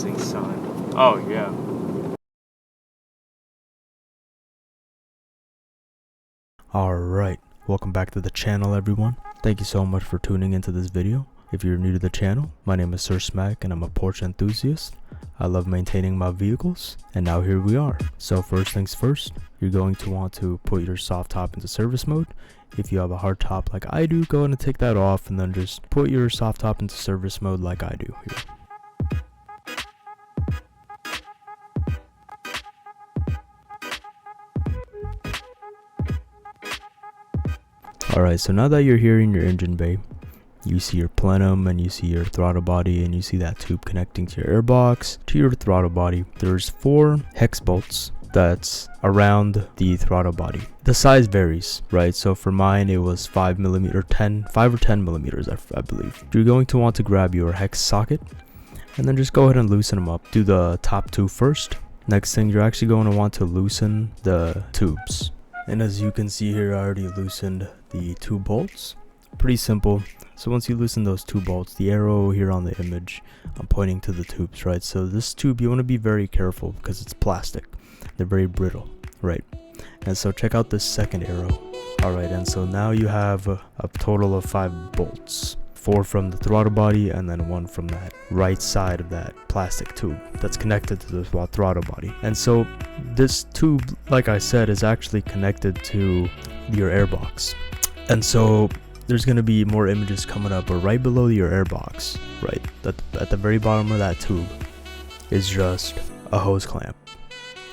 rising sun. Oh yeah. Alright, welcome back to the channel everyone. Thank you so much for tuning into this video. If you're new to the channel, my name is Sir Smack and I'm a Porsche enthusiast. I love maintaining my vehicles, and now here we are. So first things first, you're going to want to put your soft top into service mode. If you have a hard top like I do, go ahead and take that off and then just put your soft top into service mode like I do here. Alright, so now that you're here in your engine bay, you see your plenum and you see your throttle body and you see that tube connecting to your airbox to your throttle body. There's 4 hex bolts that's around the throttle body. The size varies, right? So for mine it was 5 or 10 millimeters, I believe. You're going to want to grab your hex socket and then just go ahead and loosen them up. Do the top 2 first. Next thing, you're actually going to want to loosen the tubes. And as you can see here, I already loosened the 2 bolts. Pretty simple. So once you loosen those 2 bolts, the arrow here on the image, I'm pointing to the tubes, right? So this tube, you want to be very careful because it's plastic. They're very brittle, right? And so check out this second arrow. Alright, and so now you have a total of 5 bolts. 4 from the throttle body and then 1 from that right side of that plastic tube that's connected to the throttle body. And so this tube, like I said, is actually connected to your airbox. And so there's going to be more images coming up, but right below your airbox, right at the very bottom of that tube is just a hose clamp.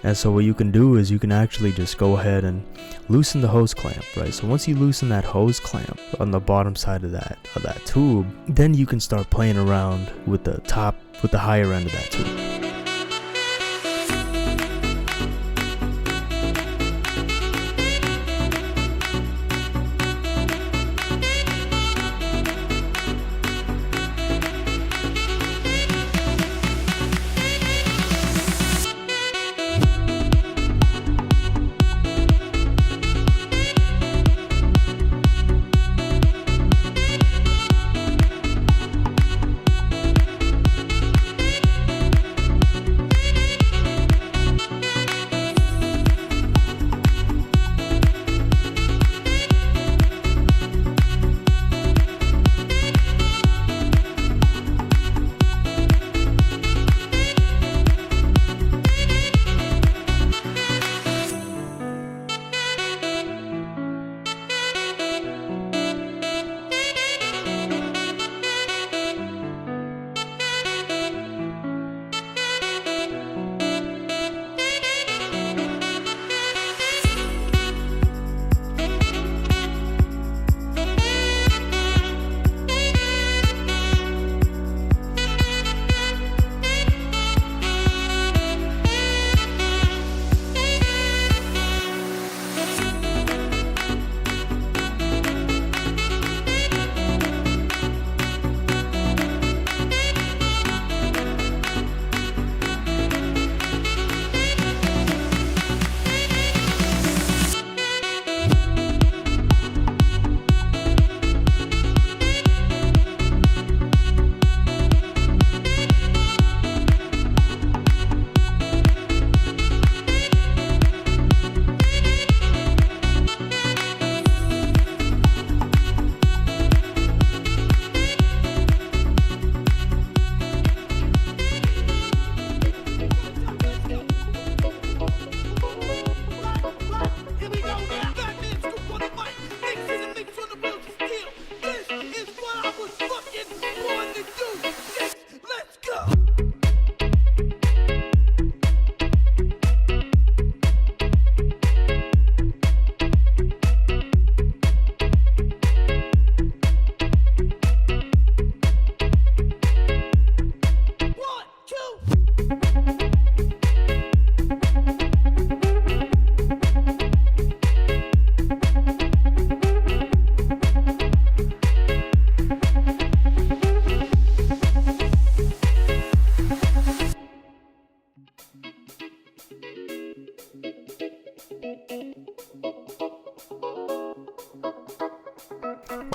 And so what you can do is you can actually just go ahead and loosen the hose clamp, right? So once you loosen that hose clamp on the bottom side of that tube, then you can start playing around with the higher end of that tube.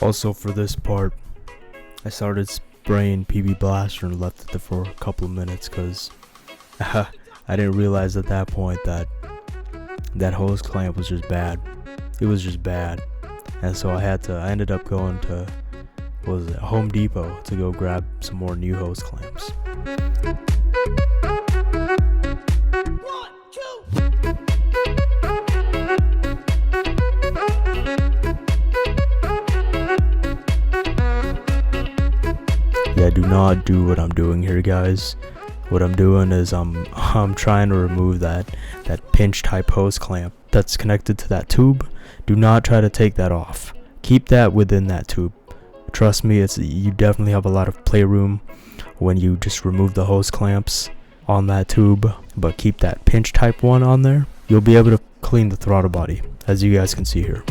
Also for this part, I started spraying PB Blaster and left it there for a couple of minutes because I didn't realize at that point that that hose clamp was just bad. It was just bad. And so I ended up going to, what was it, Home Depot to go grab some more new hose clamps. Yeah, do not do what I'm doing here, guys. What I'm doing is I'm trying to remove that pinch type hose clamp that's connected to that tube. Do not try to take that off. Keep that within that tube. Trust me, you definitely have a lot of playroom when you just remove the hose clamps on that tube, but keep that pinch type one on there. You'll be able to clean the throttle body, as you guys can see here.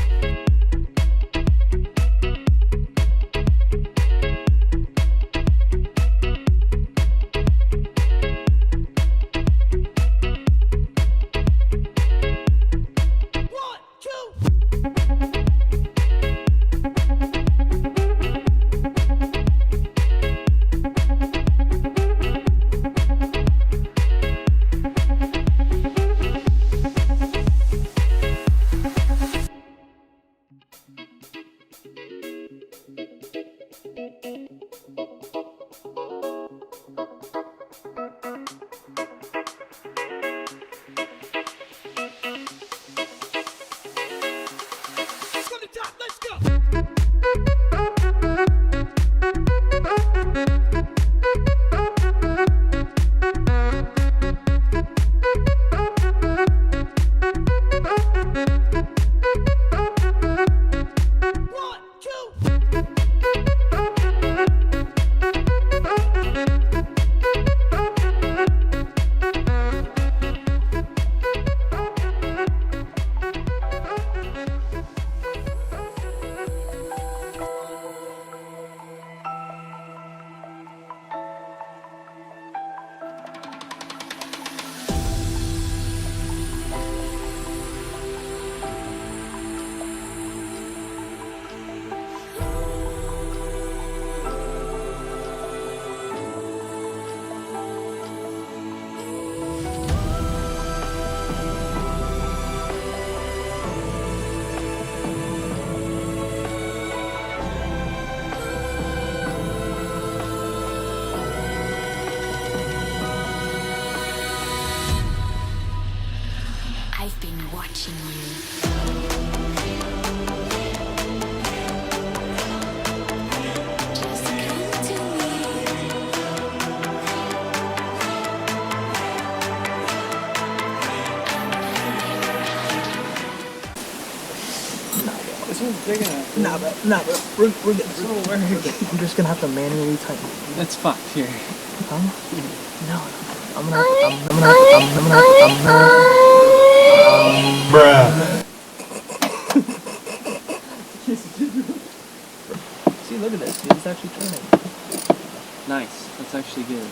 I've been watching you. Just come to me. This one's big enough. Nah, bro. We're good. I'm just gonna have to manually tighten. That's fucked here. Huh? No. I'm gonna Bruh. See, look at this. Dude. It's actually turning. Nice. That's actually good.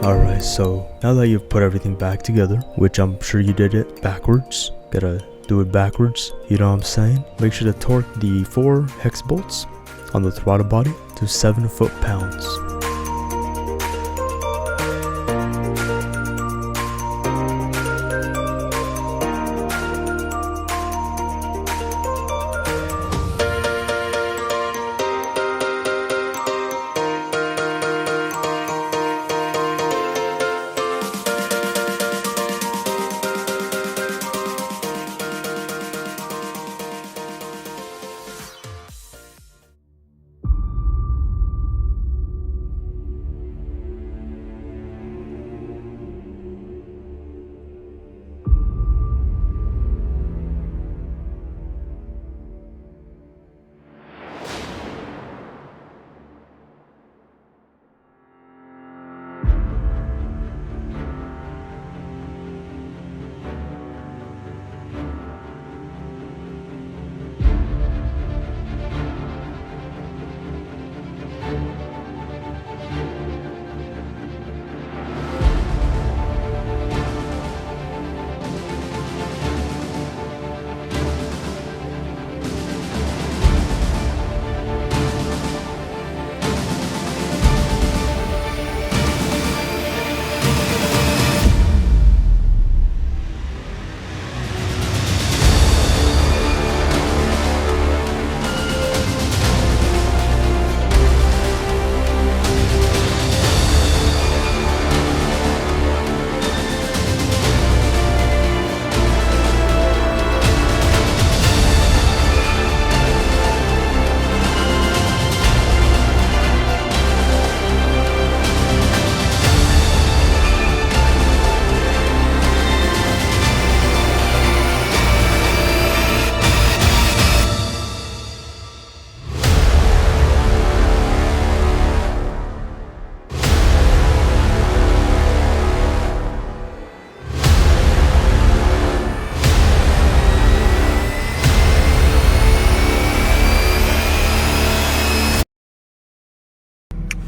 Alright, so now that you've put everything back together, which I'm sure you did it backwards, gotta do it backwards, you know what I'm saying? Make sure to torque the 4 hex bolts on the throttle body to 7 foot-pounds.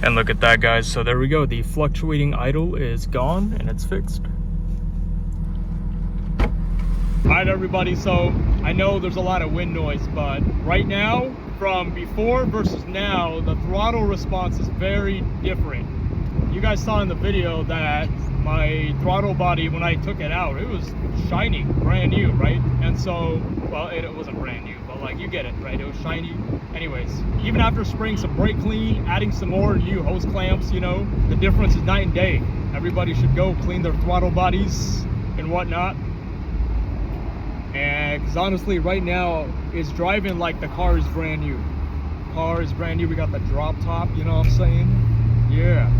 And look at that, guys. So there we go. The fluctuating idle is gone and it's fixed. Alright everybody, so I know there's a lot of wind noise, but right now, from before versus now, the throttle response is very different. You guys saw in the video that my throttle body, when I took it out, it was shiny, brand new, right? And so, well, it wasn't brand new, but like, you get it, right? It was shiny. Anyways, even after spraying some brake clean, adding some more new hose clamps, you know, the difference is night and day. Everybody should go clean their throttle bodies and whatnot. And because honestly, right now, it's driving like the car is brand new. Car is brand new. We got the drop top, you know what I'm saying? Yeah.